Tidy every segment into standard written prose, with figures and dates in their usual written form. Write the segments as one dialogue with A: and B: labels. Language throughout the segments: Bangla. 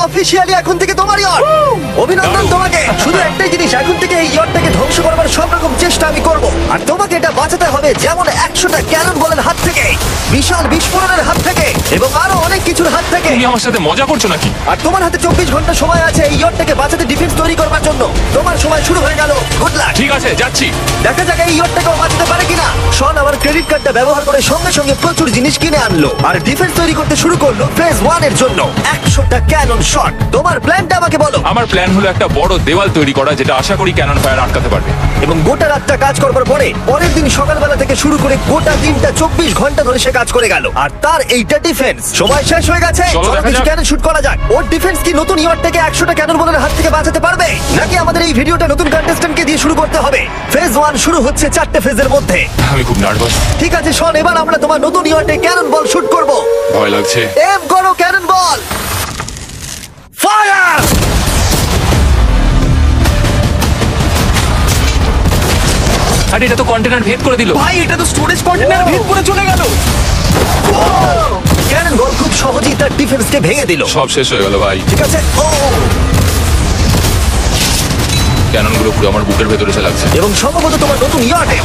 A: অফিসিয়ালি এখন থেকে তোমার ইয়ট। অভিনন্দন তোমাকে। শুধু একটাই জিনিস, এখন থেকে এই ইয়টটাকে ধ্বংস করবার সব রকম চেষ্টা আমি করব, আর তোমাকে এটা বাঁচাতে হবে, যেমন 100টা ক্যানন বলের হাত থেকে, বিশাল বিস্ফোরণের হাত থেকে, এবং আরো অনেক কিছুর হাত থেকে।
B: তুমি আমার সাথে মজা করছো নাকি?
A: আর তোমার হাতে 24 ঘন্টা সময় আছে এই ইয়টটাকে বাঁচাতে, ডিফেন্স তৈরি করবার জন্য। তোমার সময় শুরু হয়ে গেল। Good luck.
B: ঠিক আছে, যাচ্ছি।
A: দেখা যাক এই ইয়টটাকেও বাঁচাতে পারে কিনা। শন আমার ক্রেডিট কার্ডটা ব্যবহার করে সঙ্গে সঙ্গে প্রচুর জিনিস কিনে আনলো, আর ডিফেন্স তৈরি করতে শুরু করলো ফেজ 1 এর জন্য 100টা ক্যানন শট। তোমার প্ল্যানটা আমাকে বলো।
B: আমার প্ল্যান হলো একটা বড় দেওয়াল তৈরি করা, যেটা আশা করি ক্যানন ফায়ার আটকাতে পারবে।
A: এবং গোটা রাতটা কাজ করবার পরে পরের দিন সকালবেলা থেকে শুরু করে গোটা দিনটা 24 ঘন্টা ধরে সে কাজ করে গেল, আর তার এইটা ডিফেন্স। সময় শেষ হয়ে গেছে,
B: চলো
A: চলো
B: দেখা
A: কিছু
B: যাক।
A: ক্যানন শুট করা যাক। ওর ডিফেন্স কি নতুন ইয়টটাকে 100টা ক্যানন বলের হাত থেকে বাঁচাতে পারবে, নাকি আমাদের এই ভিডিওটা নতুন কন্টেস্ট্যান্টকে দিয়ে শুরু করতে হবে? ফেজ 1 শুরু হচ্ছে 4টে ফেজের মধ্যে।
B: আমি খুব নার্ভাস।
A: ঠিক আছে শন, এবার আমরা তোমার নতুন ইয়টে ক্যানন বল শুট করব।
B: ভয় লাগছে।
A: এম করো ক্যানন বল, ফায়ার!
B: আরে এটা তো কন্টেনার ভেদ করে দিল।
C: ভাই এটা তো স্টোরেজ কন্টেনার ভেদ করে চলে গেল।
A: ক্যানন বল খুব সহজেই তার ডিফেন্সকে ভেঙে দিল।
B: সব শেষ হয়ে গেল ভাই।
A: ঠিক আছে, ও
B: ক্যাননগুলো পুরো আমার বুকের ভেতরে এসে লাগছে।
A: এবং সম্ভবত তোমার নতুন ইয়টে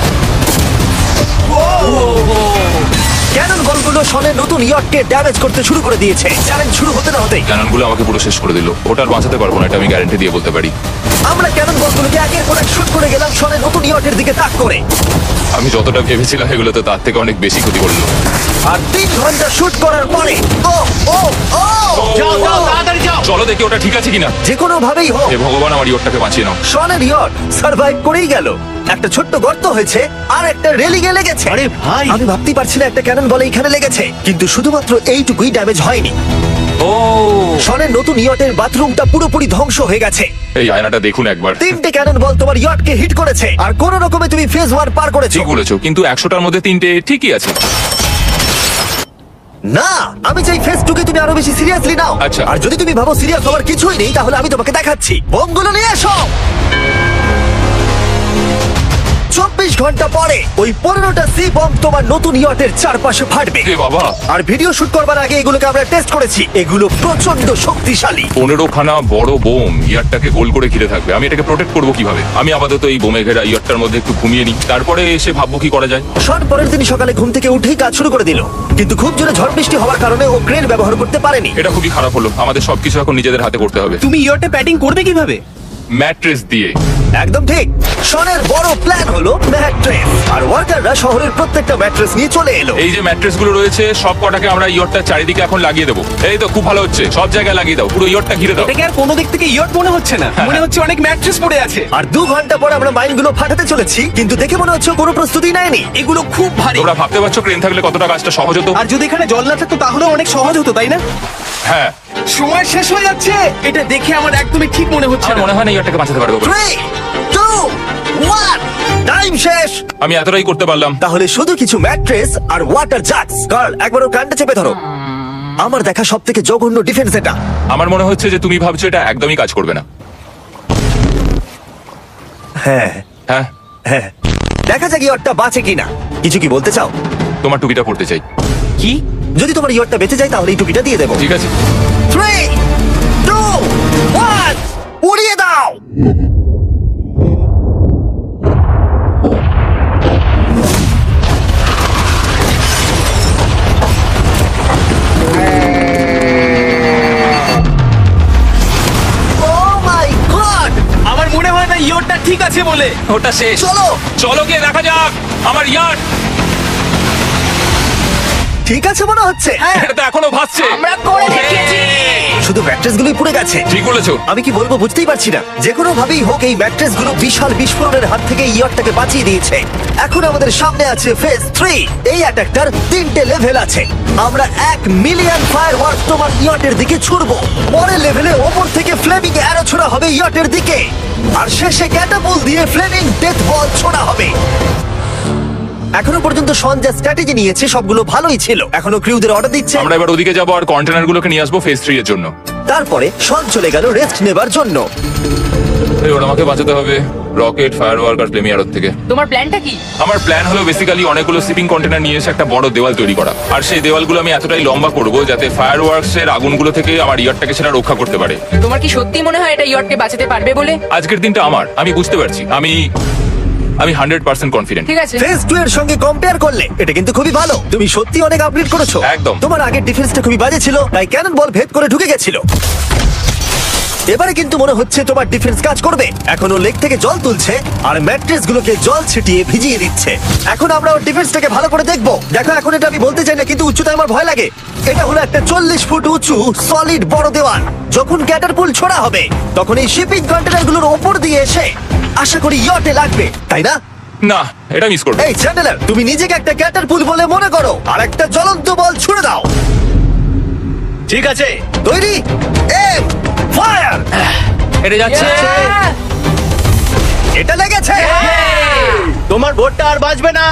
A: ক্যানন বলগুলো শনের নতুন ইয়টকে ড্যামেজ করতে শুরু করে দিয়েছে। চ্যালেঞ্জ শুরু হতে না হতেই
B: ক্যাননগুলো আমাকে পুরো শেষ করে দিল। ওটা আর বাঁচাতে পারবো না, এটা আমি গ্যারান্টি দিয়ে বলতে পারি।
A: আমরা ক্যানন বলগুলোকে একের পর এক শুট করে গেলাম শনের নতুন ইয়টের দিকে তাক করে।
B: আমি যতটা ভেবেছিলাম এগুলো তো তার থেকে অনেক বেশি ক্ষতি করলো।
A: আর 3 ঘন্টা শুট করার পরে ও ও ও
C: যাও যাও তাড়াতাড়ি যাও।
B: চলো দেখি ওটা ঠিক আছে কিনা।
A: যে কোনো ভাবেই হোক
B: হে ভগবান, আমার ইয়টটাকে বাঁচিয়ে নাও।
A: শনের ইয়ট সার্ভাইভ করেই গেল। একটা ছোট্ট গর্ত হয়েছে আর একটা রেলিংয়ে লেগেছে।
C: আরে ভাই,
A: আমি ভাবতেই পারছি না একটা ক্যানন বলে এখানে লেগেছে, কিন্তু শুধুমাত্র এইটুকুই ড্যামেজ হয়নি।
B: ও
A: শনের নতুন ইয়টের বাথরুমটা পুরোপুরি ধ্বংস হয়ে গেছে।
B: এই আয়নাটা দেখুন একবার।
A: 3টে ক্যানন বল তোমার ইয়টকে হিট করেছে, আর কোন রকমে তুমি ফেজ 1 পার করেছো।
B: ঠিক বলেছো, কিন্তু 100টার মধ্যে 3টে ঠিকই আছে।
A: না, আমি চাই ফেজ 2 কে তুমি আরো বেশি সিরিয়াসলি নাও।
B: আচ্ছা।
A: আর যদি তুমি ভাবো সিরিয়াস হওয়ার কিছুই নেই, তাহলে আমি তোমাকে দেখাচ্ছি। বোমগুলো নিয়ে এসো। 24 ঘন্টা পরে ওই 15টা সি বম তোমার নতুন ইয়টের চারপাশে ফাটবে।
B: এ বাবা,
A: আর ভিডিও শুট করবার আগে এগুলোকে আমরা টেস্ট করেছি, এগুলো প্রচন্ড শক্তিশালী।
B: 15খানা বড় বোম ইয়ারটাকে গোল করে ঘিরে থাকবে। আমি এটাকে প্রোটেক্ট করবো কিভাবে? আমি আপাতত এই বোমে ঘেরা ইয়ারটার মধ্যে একটু ঘুমিয়ে নিই, তারপরে এসে ভাববো কি করা যায়।
A: শন পরের দিন সকালে ঘুম থেকে উঠেই কাজ শুরু করে দিল, কিন্তু খুব জোরে ঝড় বৃষ্টি হওয়ার কারণে ও ক্রেন ব্যবহার করতে পারেনি।
B: এটা খুবই খারাপ হলো। আমাদের সবকিছু এখন নিজেদের হাতে করতে হবে।
C: তুমি ইয়রটা প্যাডিং করবে কিভাবে?
B: ম্যাট্রেস দিয়ে।
A: একদম ঠিক। শনের বড় প্ল্যান হলো ম্যাট্রেস, আর ওয়ার্কাররা শহরের প্রত্যেকটা ম্যাট্রেস নিয়ে চলে এলো।
B: এই যে ম্যাট্রেস গুলো রয়েছে সব কটাকে আমরা ইয়রটার চারিদিকে এখন লাগিয়ে দেবো। এই তো খুব ভালো হচ্ছে, সব জায়গায় লাগিয়ে দাও, পুরো ইয়রটা ঘিরে দাও।
C: এটাকে আর কোনো দিক থেকে ইয়র মনে হচ্ছে না, মনে হচ্ছে অনেক ম্যাট্রেস পড়ে আছে।
A: আর 2 ঘন্টা পর আমরা মাইনগুলো ফাটাতে চলেছি, কিন্তু দেখে মনে হচ্ছে কোনো প্রস্তুতি নেয়নি।
C: এগুলো খুব ভারী।
B: তোমরা ভাবতে পারছো ক্রেন থাকলে কতটা কাজটা সহজ হতো?
C: আর যদি এখানে জল না থাকতো তাহলে অনেক সহজ হতো, তাই না?
B: হ্যাঁ,
C: সময় শেষ হয়ে যাচ্ছে। এটা দেখে আমার একদমই ঠিক মনে হচ্ছে
B: আমার
C: না।
B: মনে হয় না ইয়রটাকে বাঁচাতে পারবো।
A: 3 2 1 টাইম শেষ।
B: আমি এতটাই করতে পারলাম।
A: তাহলে শুধু কিছু ম্যাট্রেস আর ওয়াটার জাগস। কার্ল, একবার ওর কানটা চেপে ধরো। আমার দেখা সবথেকে জঘন্য ডিফেন্স এটা।
B: আমার মনে হচ্ছে যে তুমি ভাবছো এটা একদমই কাজ করবে না।
A: হ্যাঁ
B: হ্যাঁ,
A: হ্যাঁ, দেখা যাক ইয়রটা বাঁচে কিনা। কিছু কি বলতে চাও?
B: তোমার টুপিটা পড়তে চাই।
C: কি?
A: যদি তোমার ইয়রটা বেঁচে যায় তাহলে এই টুপিটা দিয়ে দেবো।
B: ঠিক আছে।
A: 3 2 1 উড়িয়ে দাও। Oh my God!
C: আমার মনে হয় না ইয়রটা ঠিক আছে বলে।
B: ওটা শেষ।
A: চলো
B: চলো গিয়ে দেখা যাক আমার ইয়ার।
A: ঠিক আছে মনে হচ্ছে।
B: এটা তো এখনো ভাসছে।
C: আমরা করে দেখিয়েছি।
A: শুধু ম্যাট্রেসগুলোই পুড়ে গেছে।
B: ঠিক বলেছো।
A: আমি কি বলবো বুঝতেই পারছি না। যে কোনো ভাবেই হোক এই ম্যাট্রেসগুলো বিশাল বিস্ফোরণের হাত থেকে ইয়রটাকে বাঁচিয়ে দিয়েছে। এখন আমাদের সামনে আছে ফেজ 3। এই অ্যাটাকটার 3টে লেভেল আছে। আমরা 1 মিলিয়ন ফায়ারওয়ার্ক তোমার ইয়টের দিকে ছুড়বো। পরের লেভেলে ওপর থেকে ফ্লেমিং অ্যারো ছোড়া হবে ইয়টের দিকে, আর শেষে ক্যাটাপল দিয়ে ফ্লেমিং ডেথ বল ছোড়া হবে। এখনো পর্যন্ত শন যা স্ট্র্যাটেজি নিয়েছে সবগুলো ভালোই ছিল। এখনো ক্রিউদের অর্ডার দিচ্ছে।
B: আমরা এবার ওদিকে যাবো আর কন্টেনার গুলোকে নিয়ে আসবো ফেজ 3 এর জন্য।
A: তারপরে শন চলে গেল রেস্ট নেবার জন্য।
B: এবার আমাকে বাঁচাতে হবে রকেট, ফায়ারওয়ার্ক আর ফ্লেমি আরোর থেকে।
D: তোমার প্ল্যানটা কি?
B: আমার প্ল্যান হলো বেসিক্যালি অনেকগুলো শিপিং কন্টেনার নিয়ে এসে একটা বড় দেওয়াল তৈরি করা, আর সেই দেওয়ালগুলো আমি এতটাই লম্বা করব যাতে ফায়ারওয়ার্কস এর আগুনগুলো থেকে আমার ইয়ারটাকে সেটা রক্ষা করতে পারে।
D: তোমার কি সত্যি মনে হয় এটা ইয়টকে বাঁচাতে পারবে বলে?
B: আজকের দিনটা আমার, আমি বুঝতে পারছি, আমি 100% কনফিডেন্ট।
D: ঠিক আছে।
A: ফেজ 2 এর সঙ্গে কম্পেয়ার করলে এটা কিন্তু খুবই ভালো। তুমি সত্যি অনেক আপগ্রেড করেছো।
B: একদম।
A: তোমার আগের ডিফেন্সটা খুবই বাজে ছিল, তাই ক্যানন বল ভেদ করে ঢুকে গেছিল। এবারে কিন্তু মনে হচ্ছে তোমার ডিফেন্স কাজ করবে। এখনো লেক থেকে জল তুলছে আর ম্যাট্রেস গুলোকে জল ছিটিয়ে ভিজিয়ে দিচ্ছে। এখন আমরা ওর ডিফেন্সটাকে ভালো করে দেখবো। দেখো, এখন এটা আমি বলতে চাই না, কিন্তু উচ্চতায় আমার ভয় লাগে। এটা হলো একটা 40 ফুট উঁচু সলিড বড় দেওয়াল। যখন ক্যাটারপুল ছোড়া হবে তখন এই শিপিং কন্টেনারগুলোর ওপর দিয়ে এসে আশা করি ইয়টে লাগবে, তাই না?
B: না, এটা মিস করবে।
A: এই চ্যান্ডেলার, তুমি নিজেকে একটা ক্যাটারপুল বলে মনে করো আর একটা জ্বলন্ত বল ছুড়ে দাও।
C: ঠিক আছে।
A: তৈরি, এম, ফায়ার!
B: এটা যাচ্ছে।
A: এটা লেগেছে।
C: তোমার বোটটা আর বাঁচবে না।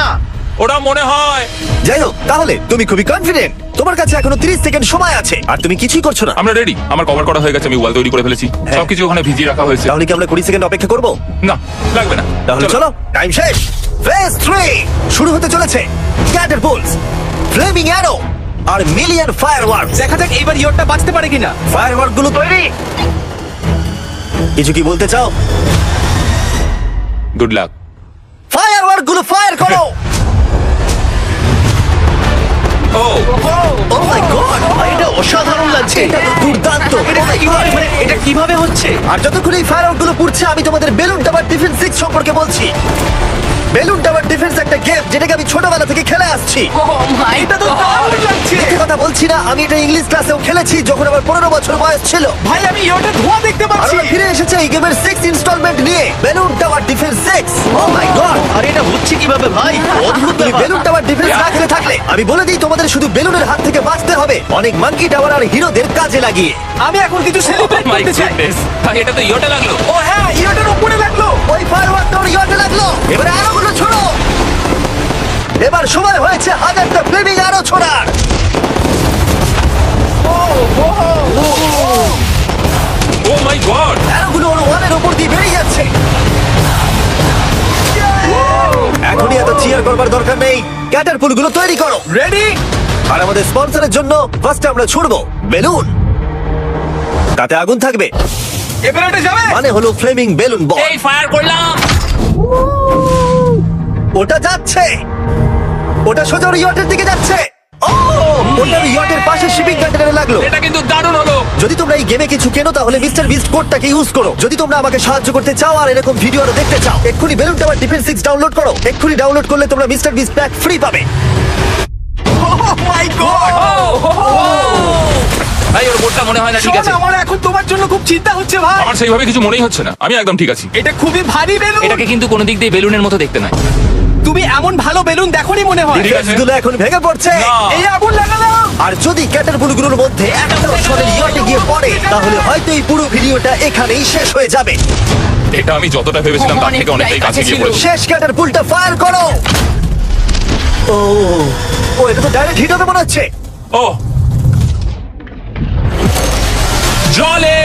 B: ওটা মনে হয়।
A: যাই হোক, তাহলে তুমি খুবই কনফিডেন্ট। তোমার কাছে এখনো 30 সেকেন্ড সময় আছে আর তুমি কিছুই করছো না।
B: আমরা রেডি, আমার কভার করা হয়ে গেছে, আমি ওয়াল তৈরি করে ফেলেছি,
A: হ্যাঁ।
B: সবকিছু ওখানে ভিজিয়ে রাখা হয়েছে।
A: তাহলে কি আমরা 20 সেকেন্ড অপেক্ষা করব?
B: না, লাগবে না।
A: তাহলে চলো, টাইম শেষ। ফেজ 3 শুরু হতে চলেছে। ক্যাটারপুলস, ফ্লেমিং অ্যারো আর মিলিয়ন ফায়ারওয়ার্ক।
C: দেখা যাক এইবার ইয়টটা বাঁচতে পারে কিনা।
A: ফায়ারওয়ার্ক গুলো তৈরি। কিছু কি বলতে চাও?
B: Good luck.
A: ফায়ারওয়ার্ক গুলো ফায়ার করো।
B: ও
A: ও মাই গড,
C: এটা অসাধারণ লাগছে।
A: এটা তো দুর্দান্ত।
C: এটা
A: Oh my
C: কিভাবে
A: God!
C: মানে এটা কিভাবে হচ্ছে?
A: আর যতক্ষণ এই ফায়ারওয়ার্ক গুলো পুড়ছে আমি তোমাদের বেলুন টাওয়ার ডিফেন্স 6 সম্পর্কে বলছি। বেলুন টাওয়ার ডিফেন্স একটা গেম যেটাকে আমি ছোটবেলা থেকে খেলে আসছি।
D: ও মাই
C: এটা তো দারুণ লাগছে।
A: মিথ্যে কথা বলছি না, আমি এটা ইংলিশ ক্লাসেও খেলেছি যখন আমার 15 বছর বয়স ছিল।
C: ভাই, আমি ইয়টে ধোঁয়া দেখতে
A: আর
C: পাচ্ছি।
A: আমরা ফিরে এসেছে এই গেমের 6 ইনস্টলমেন্ট নিয়ে, বেলুন টাওয়ার ডিফেন্স 6। ও মাই গড,
C: আর এটা হচ্ছে কিভাবে ভাই? অদ্ভুত
A: তুমি
C: ব্যাপার।
A: বেলুন টাওয়ার ডিফেন্স না খেলে থাকলে আমি বলে দিই তোমাদের শুধু বেলুনের হাত থেকে বাঁচতে হবে অনেক মাঙ্কি টাওয়ার আর হিরোদের কাজে লাগিয়ে।
C: আমি এখন কিছু সেলিব্রেট
B: মাই
C: করতে চাই।
B: গুডনেস, এটা তো ইয়োটা লাগলো।
C: ও হ্যাঁ, ইয়টের উপরে লাগলো।
A: ওই ফায়ারওয়ার্ক তোর ইয়টে লাগলো। এবারে আরো গুলো ছোড়ো। এবার সময় হয়েছে হাজারটা ফ্লেমিং আরো ছোড়ার।
B: ও মাই গড,
A: আরোগুলো ওর ওয়ালের উপর দিয়ে বেরিয়ে যাচ্ছে। এখনই এত চিয়ার করবার দরকার নেই, ক্যাটারপুল গুলো তৈরি করো।
C: রেডি?
A: আর আমাদের স্পন্সরের জন্য ফার্স্টে আমরা ছুড়বো বেলুন, তাতে আগুন থাকবে,
C: এবার এটা যাবে।
A: মানে হলো ফ্লেমিং বেলুন বল।
B: এই ফায়ার করলাম।
A: ওটা যাচ্ছে, ওটা সোজা ওর ইয়টের দিকে যাচ্ছে। ও, ওটা ওর ইয়টের পাশে শিপিং কন্টেনারে লাগলো।
B: এটা কিন্তু দারুণ হলো।
A: যদি তোমরা এই গেমে কিছু কেনো তাহলে মিস্টার বিস্ট কোডটাকে ইউজ করো। যদি তোমরা আমাকে সাহায্য করতে চাও আর এরকম ভিডিও আরো দেখতে চাও, এক্ষুনি বেলুন টাওয়ার ডিফেন্স 6 ডাউনলোড করো। এক্ষুনি ডাউনলোড করলে তোমরা মিস্টার বিস্ট প্যাক ফ্রি পাবে।
C: ও মাই গড।
B: ভাই, ওর বোর্ডটা মনে হয় না ঠিক আছে।
C: আমার এখন তোমার জন্য খুব চিন্তা হচ্ছে ভাই।
B: আমার সেইভাবে কিছু মনেই হচ্ছে না, আমি একদম ঠিক আছি।
C: এটা খুবই ভারী বেলুন।
B: এটাকে কিন্তু কোনো দিক দিয়ে বেলুনের মতো দেখতে নয়।
C: তুমি এমন ভালো বেলুন দেখোনি মনে হয়।
B: ঠিক আছে।
A: ডিফেন্সগুলো এখন ভেঙে পড়ছে।
B: না।
C: এই আগুন লাগালাম।
A: আর যদি ক্যাটারপুলগুলোর মধ্যে একটা শটের ইয়টে গিয়ে পড়ে তাহলে হয়তো এই পুরো ভিডিওটা এখানেই শেষ হয়ে যাবে।
B: এটা আমি যতটা ভেবেছিলাম তার থেকে অনেকটাই কাছে গিয়ে পড়েছে।
A: শেষ ক্যাটারপুলটা ফায়ার করো। ও, ও এটা তো ডাইরেক্ট হিট হবে মনে হচ্ছে।
B: ও জলে,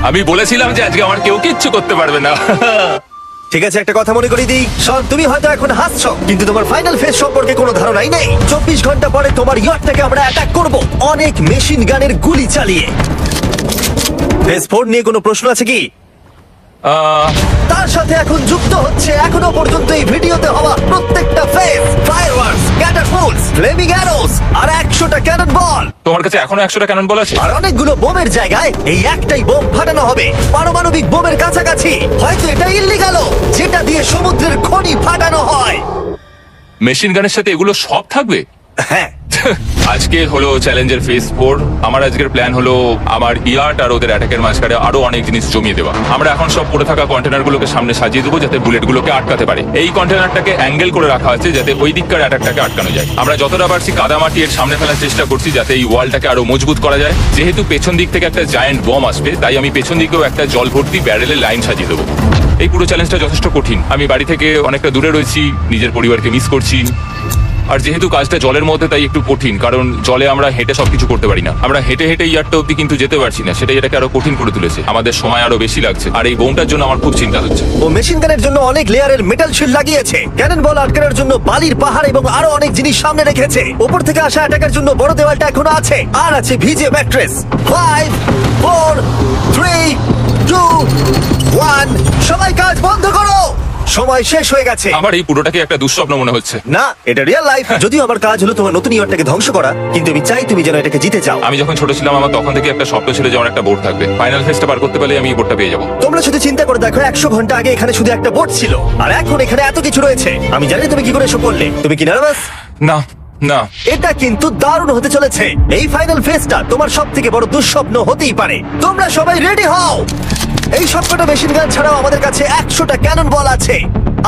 B: আমি বলেছিলাম যে আজকে আমার কেউ কিচ্ছু করতে পারবে না।
A: ঠিক আছে, একটা কথা মনে করিয়ে দিই, শন, তুমি হয়তো এখন হাসছো কিন্তু তোমার ফাইনাল ফেজ সম্পর্কে কোনো ধারণাই নেই। 24 ঘন্টা পরে তোমার ইয়টটাকে আমরা অ্যাটাক করব অনেক মেশিন গানের গুলি চালিয়ে। ফেজ 4 নিয়ে কোনো প্রশ্ন আছে কি? তার সাথে এখন যুক্ত হচ্ছে এখনো পর্যন্ত এই ভিডিওতে হওয়া প্রত্যেকটা phase, fireworks, catapults, flaming arrows আর 100টা ক্যানন বল।
B: তোমার কাছে এখনো 100টা ক্যানন বল আছে?
A: আর অনেকগুলো বোমের জায়গায় এই একটাই বোম ফাটানো হবে পারমাণবিক বোমের কাছাকাছি। হয়তো এটা ইল্লিগাল, যেটা দিয়ে সমুদ্রের খনি ফাটানো হয়।
B: মেশিন গানের সাথে এগুলো সব থাকবে?
A: হ্যাঁ,
B: আজকে হলো চ্যালেঞ্জের ফেজ 4। আমার আজকের প্ল্যান হলো আমার ইয়ার্ট আর ওদের অ্যাটাকের মাঝখানে আরো অনেক জিনিস জমিয়ে দেওয়া। আমরা এখন সব পড়ে থাকা কন্টেনারগুলোকে সামনে সাজিয়ে দেবো যাতে বুলেটগুলোকে আটকাতে পারে। এই কন্টেনারটাকে অ্যাঙ্গেল করে রাখা আছে যাতে ওই দিককার অ্যাটাকটাকে আটকানো যায়। আমরা যতটা পারছি কাদামাটি এর সামনে ফেলার চেষ্টা করছি যাতে এই ওয়ালটাকে আরো মজবুত করা যায়। যেহেতু পেছন দিক থেকে একটা জায়ান্ট বম আসবে তাই আমি পেছন দিকেও একটা জল ভর্তি ব্যারেলের লাইন সাজিয়ে দেবো। এই পুরো চ্যালেঞ্জটা যথেষ্ট কঠিন। আমি বাড়ি থেকে অনেকটা দূরে রয়েছি, নিজের পরিবারকে মিস করছি, আর যেহেতু কাজটা জলের মধ্যে তাই একটু কঠিন, কারণ জলে আমরা হেঁটে সবকিছু করতে পারি না। আমরা হেঁটে হেঁটে ইয়ারটা অব্দি কিন্তু যেতে পারছি না, সেটা এটাকে আরো কঠিন করে তুলেছে। আমাদের সময় আরো বেশি লাগছে, আর এই বোমটার জন্য আমার খুব চিন্তা হচ্ছে।
A: ও মেশিন গানের জন্য অনেক লেয়ারের মেটাল শিল্ড লাগিয়েছে, ক্যানন বল আটকানোর জন্য বালির পাহাড় এবং আরো অনেক জিনিস সামনে রেখেছে। উপর থেকে আসা অ্যাটাকের জন্য বড় দেওয়ালটা এখনো আছে, আর আছে ভিজে ম্যাট্রেস। 5 4 3 2 1 সবাই কাজ বন্ধ করো, সময় শেষ হয়ে গেছে।
B: আমার এই পুরোটাকে একটা দুঃস্বপ্ন মনে হচ্ছে।
A: না, এটা রিয়েল লাইফ। যদিও আমার কাজ হলো তোমার নতুন ইয়ারটাকে ধ্বংস করা, কিন্তু আমি চাই তুমি যেন এটাকে জিতে যাও।
B: আমি যখন ছোট ছিলাম আমার তখন থেকে একটা স্বপ্ন ছিল যে আমার একটা বোর্ড থাকবে, ফাইনাল ফেজটা পার করতে পারলে আমি এই বোর্ডটা পেয়ে যাবো।
A: তোমরা শুধু চিন্তা করে দেখো, 100 ঘন্টা আগে এখানে শুধু একটা বোট ছিল, আর এখন এখানে এত কিছু রয়েছে। আমি জানি তুমি কি করে এসব করলে। তুমি কি নার্ভাস?
B: না না,
A: এটা কিন্তু দারুণ হতে চলেছে। এই ফাইনাল ফেজটা তোমার সব থেকে বড় দুঃস্বপ্ন হতেই পারে। তোমরা সবাই রেডি হও। এই সবকটা মেশিন গান ছাড়াও আমাদের কাছে 100টা ক্যানন বল আছে,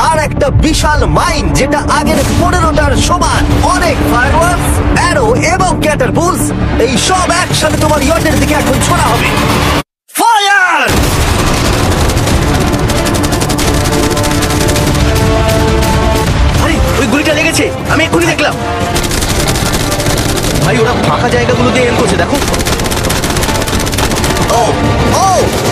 A: আর একটা বিশাল মাইন যেটা আগের 15টার সমান। অনেক ফায়ারওয়ার্কস, অ্যারো এবং ক্যাটারপুলস, এই সব একসাথে তোমার ইয়টের দিকে এখন ছোড়া হবে। ফায়ার!
C: আরে ওই গুলিটা লেগেছে, আমি এক্ষুনি দেখলাম। ভাই ওরা ফাঁকা জায়গাগুলোতে এম করছে, দেখো।
A: ও ও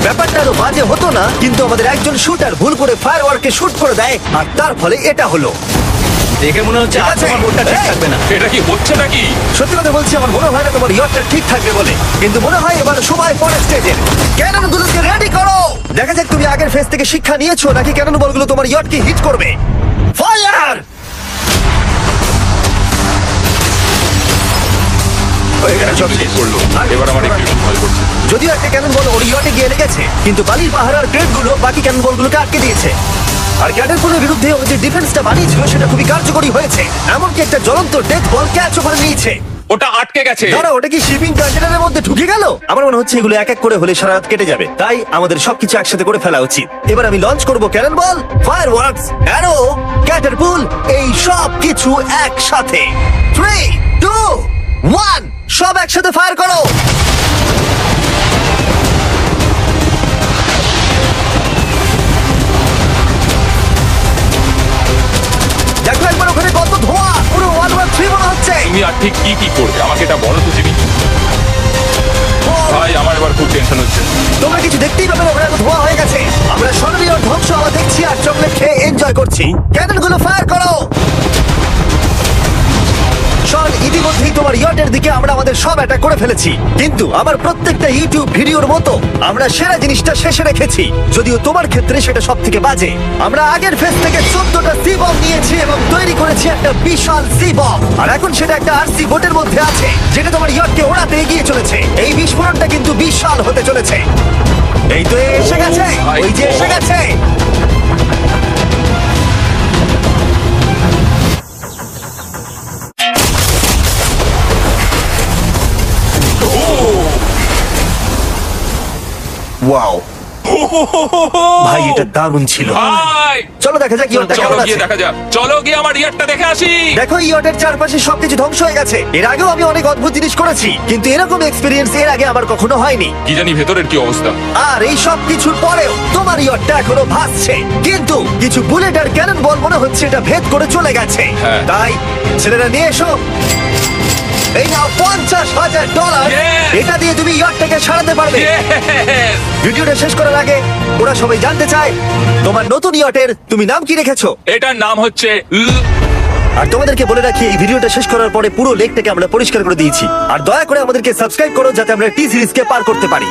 A: ব্যাপারটা আরো বাজে হতো না, কিন্তু আমাদের একজন শুটার ভুল করে ফায়ারওয়ার্ককে শুট করে দেয়, আর তার ফলে এটা হলো।
C: দেখে মনে হচ্ছে আজ তোমার বোর্ডটা ঠিক থাকবে না।
B: এটা কি হচ্ছে নাকি?
A: সত্যি কথা বলছি, আমার মনে হয় না তোমার ইয়টটা ঠিক থাকবে বলে, কিন্তু মনে হয় এবার সময় পরের স্টেজের। ক্যানন গুলোকে রেডি করো। দেখা যাক তুমি আগের ফেজ থেকে শিক্ষা নিয়েছো নাকি ক্যানন বলগুলো তোমার ইয়টকে হিট করবে। ফায়ার!
B: এটা সব শেষ করলো, এবার আমার একটু ভয় করছে।
A: যদিও একটা ক্যানন বল ওর ইয়টে গিয়ে লেগেছে, কিন্তু বালির পাহাড় আর ক্রেট গুলো বাকি ক্যানন বলগুলোকে আটকে দিয়েছে। আর ক্যাটারপুলের বিরুদ্ধে ও যে ডিফেন্সটা বানিয়েছিল সেটা খুবই কার্যকরী হয়েছে। এমনকি একটা জ্বলন্ত ডেথ বল ক্যাচ করে নিয়েছে।
B: ওটা আটকে গেছে।
A: দাঁড়া, ওটা কি শিপিং কন্টেনারের মধ্যে ঢুকে গেল? আমার মনে হচ্ছে এগুলো এক এক করে হলে সারা রাত কেটে যাবে, তাই আমাদের সবকিছু একসাথে করে ফেলা উচিত। এবার আমি লঞ্চ করব ক্যানন বল, ফায়ারওয়ার্কস, অ্যারো, ক্যাটারপুল, এই সব কিছু একসাথে। 3 2 1 সব একসাথে ফায়ার করো। দেখো একবার ওখানে কত ধোঁয়া, পুরো 1 1 3 মনে হচ্ছে।
B: তুমি আর ঠিক কি কি করবে আমাকে এটা বলো তো জিমি। ভাই আমার এবার খুব টেনশন হচ্ছে।
A: তোমরা কিছু দেখতেই পাবে না, ওরা এত ধোঁয়া হয়ে গেছে। আমরা স্বর্ণীয় ধ্বংস হওয়া দেখছি আর চকলেট খেয়ে এনজয় করছি। ক্যানন গুলো ফায়ার করো। শন, ইতিমধ্যেই তোমার ইয়টের দিকে আমরা আমাদের সব অ্যাটাক করে ফেলেছি, কিন্তু আমার প্রত্যেকটা ইউটিউব ভিডিওর মতো আমরা সেরা জিনিসটা শেষে রেখেছি। যদিও তোমার ক্ষেত্রে সেটা সব থেকে বাজে। আমরা আগের ফেজ থেকে 14টা সি বম নিয়েছি এবং তৈরি করেছি একটা বিশাল সি বম, আর এখন সেটা একটা আরসি বোটের মধ্যে আছে যেটা তোমার ইয়টকে ওড়াতে এগিয়ে চলেছে। এই বিস্ফোরণটা কিন্তু বিশাল হতে চলেছে। এই তো এসে গেছে, ওই যে এসে গেছে। ওয়াও ভাই, এটা দারুণ ছিল।
B: ভাই
A: চলো দেখা যাক ইয়টটা
B: চলো
A: কেমন
B: গিয়ে
A: আছে।
B: দেখা যাক, চলো গিয়ে আমার ইয়ারটা দেখে আসি।
A: দেখো ইয়টের চারপাশে সবকিছু ধ্বংস হয়ে গেছে। এর আগেও আমি অনেক অদ্ভুত জিনিস করেছি, কিন্তু এরকম এক্সপেরিয়েন্স এর আগে আমার কখনো হয়নি।
B: কি জানি ভেতরের কি অবস্থা।
A: আর এই সব কিছুর পরেও তোমার ইয়টটা এখনো ভাসছে, কিন্তু কিছু বুলেট আর ক্যানন বল মনে হচ্ছে এটা ভেদ করে চলে গেছে।
B: হ্যাঁ।
A: তাই ছেলেরা নিয়ে এসো। এই নাও $50,000।
B: Yes!
A: এটা দিয়ে তুমি ইয়টটাকে সারাতে পারবে।
B: Yes!
A: ভিডিওটা শেষ করার আগে ওরা সবাই জানতে চায় তোমার নতুন ইয়টের তুমি নাম কি রেখেছো।
B: এটার নাম হচ্ছে
A: আর তোমাদেরকে বলে রাখি, এই ভিডিওটা শেষ করার পরে পুরো লেকটাকে আমরা পরিষ্কার করে দিয়েছি। আর দয়া করে আমাদেরকে সাবস্ক্রাইব করো যাতে আমরা টি সিরিজকে পার করতে পারি।